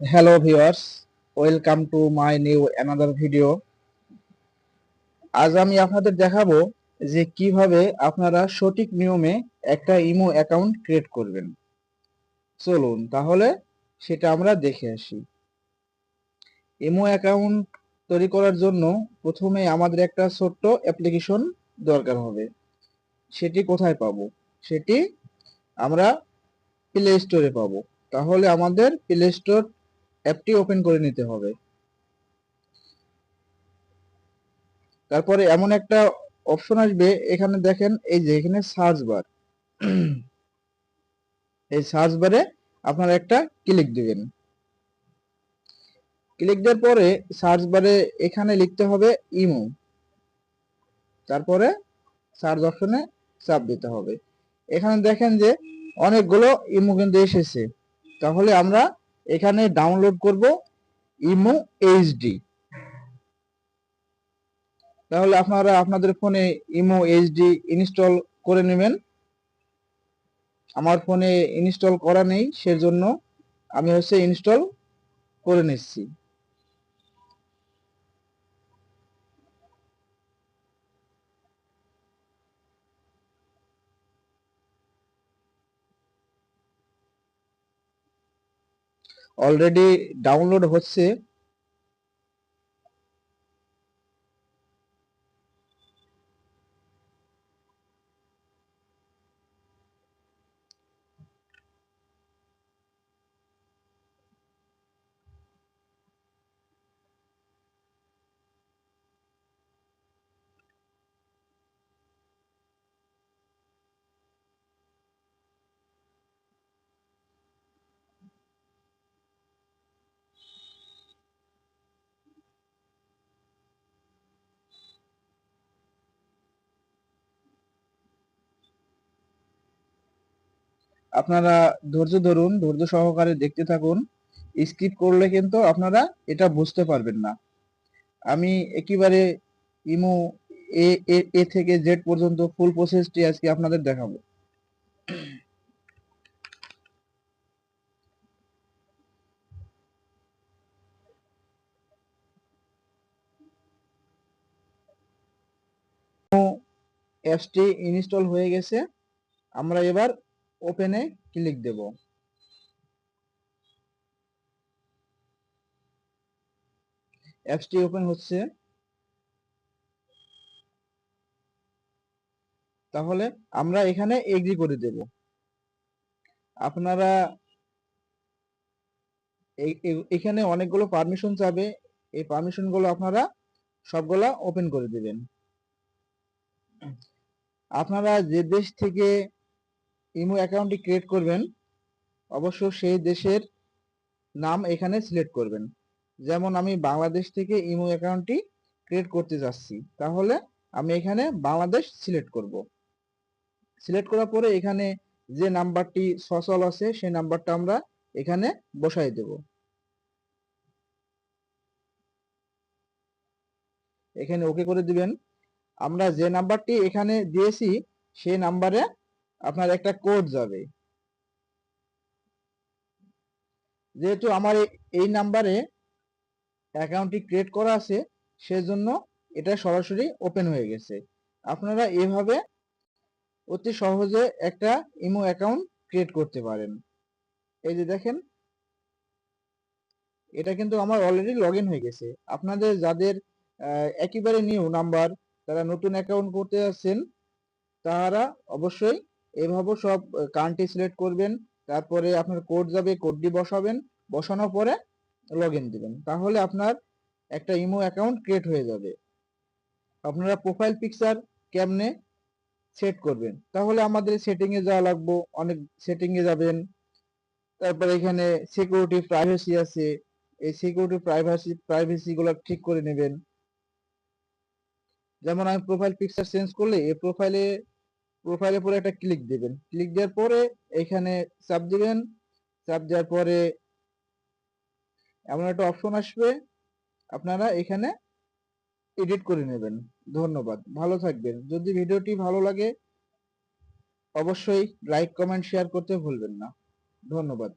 Hello viewers, welcome to my new another video. আজ আমি আপনাদের দেখাবো যে কিভাবে আপনারা সঠিক নিয়মে একটা ইমো অ্যাকাউন্ট ক্রিয়েট করবেন। চলুন তাহলে সেটা আমরা দেখে আসি। ইমো অ্যাকাউন্ট তৈরি করার জন্য প্রথমে আমাদের একটা ছোট্ট অ্যাপ্লিকেশন দরকার হবে। সেটি কোথায় পাবো? সেটি আমরা প্লে স্টোরে পাবো। তাহলে আমাদের প্লে স্টোর অ্যাপটি ওপেন করে নিতে হবে। তারপরে এমন একটা অপশন আসবে, এখানে দেখেন এই যে এখানে সার্চ বার, এই সার্চ বারে আপনারা একটা ক্লিক দিবেন। ক্লিক দেওয়ার পরে সার্চ বারে এখানে লিখতে হবে ইমো, তারপরে সার্চ অপশনে চাপ দিতে হবে। এখানে দেখেন যে অনেকগুলো ইমো কিন্তু এসেছে। তাহলে আমরা এখানে ডাউনলোড করব ইমো এইচডি। তাহলে আপনারা আপনাদের ফোনে ইমো এইচডি ইনস্টল করে নেবেন। আমার ফোনে ইনস্টল করা নেই, সেজন্য আমি ইনস্টল করে নিচ্ছি। অলরেডি ডাউনলোড হচ্ছে। আপনারা ধৈর্য ধরুন, ধৈর্য সহকারে দেখতে থাকুন। স্কিপ করলে কিন্তু আপনারা এটা বুঝতে পারবেন না। আমি একেবারে ইমো এ এ এ থেকে জেড পর্যন্ত ফুল প্রসেসটি আজকে আপনাদের দেখাবো। অ্যাপসটি ইনস্টল হয়ে গেছে। আমরা এবার ওপেনে ক্লিক দেব। অ্যাপসটি ওপেন হচ্ছে। তাহলে আমরা এখানে এগ্রি করে দেব। আপনারা এখানে অনেকগুলো পারমিশন চাবে। এই পারমিশন গুলো আপনারা সবগুলা ওপেন করে দিবেন। আপনারা যে দেশ থেকে ইমো অ্যাকাউন্টটি ক্রিয়েট করবেন, অবশ্য সেই দেশের নাম এখানে সিলেক্ট করবেন। যেমন আমি বাংলাদেশ থেকে ইমো অ্যাকাউন্টটি ক্রিয়েট করতে যাচ্ছি, তাহলে আমি এখানে বাংলাদেশ সিলেক্ট করব। সিলেক্ট করার পরে এখানে যে নাম্বারটি সচল আছে সেই নাম্বারটা আমরা এখানে বসাই দেব। এখানে ওকে করে দিবেন। আমরা যে নাম্বারটি এখানে দিয়েছি সেই নাম্বারে আপনার একটা কোড যাবে। যেহেতু আমার এই নাম্বারে অ্যাকাউন্টটি ক্রিয়েট করা আছে, সেজন্য এটা সরাসরি ওপেন হয়ে গেছে। আপনারা এভাবে অতি সহজে একটা ইমো অ্যাকাউন্ট ক্রিয়েট করতে পারেন। এই যে দেখেন, এটা কিন্তু আমার অলরেডি লগ ইন হয়ে গেছে। আপনাদের যাদের একেবারে নিউ নাম্বার, তারা নতুন অ্যাকাউন্ট করতে যাচ্ছেন, তারা অবশ্যই এভাবে সব কান্ট্রি সিলেক্ট করবেন। তারপরে আপনার কোড যাবে, কোডটি বসাবেন। বসানোর পরে লগ ইন দিবেন। তাহলে আপনার একটা ইমো অ্যাকাউন্ট ক্রিয়েট হয়ে যাবে। আপনারা প্রোফাইল পিকচার কেমনে সেট করবেন? তাহলে আমাদের সেটিং এ যাওয়া লাগবে। অনেক সেটিং এ যাবেন। তারপরে এখানে সিকিউরিটি প্রাইভেসি আছে। এই সিকিউরিটি প্রাইভেসি গুলো ঠিক করে নেবেন। যেমন আমি প্রোফাইল পিকচার চেঞ্জ করলে এই প্রোফাইলের পরে একটা ক্লিক দিবেন। ক্লিক দেওয়ার পরে এখানে চাপ দিবেন। চাপ দেওয়ার পরে এমন একটা অপশন আসবে, আপনারা এখানে এডিট করে নেবেন। ধন্যবাদ, ভালো থাকবেন। যদি ভিডিওটি ভালো লাগে অবশ্যই লাইক, কমেন্ট, শেয়ার করতে ভুলবেন না। ধন্যবাদ।